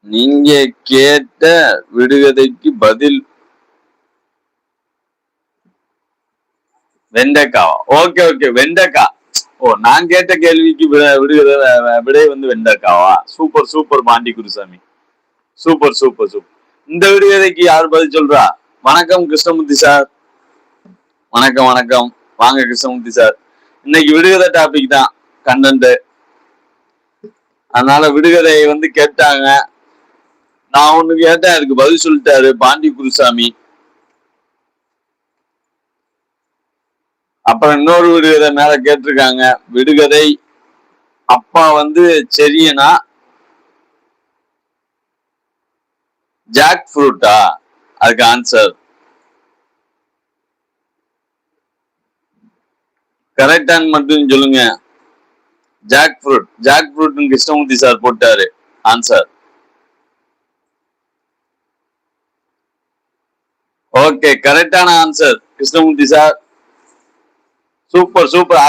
நீங்க கேட்ட விடுகதைக்கு பதில் வெண்டைக்காவா? ஓகே ஓகே, வெண்டைக்காய். ஓ, நான் கேட்ட கேள்விக்கு விடை வந்து வெண்டைக்காவா? Super super Pandi Gurusamy. Super super super. இந்த விடுகதைக்கு யார் பதில் சொல்றா? வணக்கம் கிருஷ்ணமூர்த்தி சார். வணக்கம் வணக்கம். வாங்க கிருஷ்ணமூர்த்தி சார். இன்னைக்கு விடுகதை டாபிக் தான் கண்டென்ட். அதனால விடுகதையை வந்து கேட்டாங்க. நான் ஒண்ணு கேட்டேன், அதுக்கு பதில் சொல்லிட்டாரு பாண்டி குருசாமி. அப்புறம் இன்னொரு விடுகதை மேல கேட்டிருக்காங்க. விடுகதை அப்பா வந்து செரியனா ஜாக் ஃப்ரூட்டா? அதுக்கு ஆன்சர் கரெக்டான்னு மட்டும் சொல்லுங்க. Jackfruit. Jackfruit Krishnamurthy sir போட்டாரு ஆன்சர். ஓகே, கரெக்டான answer Krishnamurthy sir. Super super.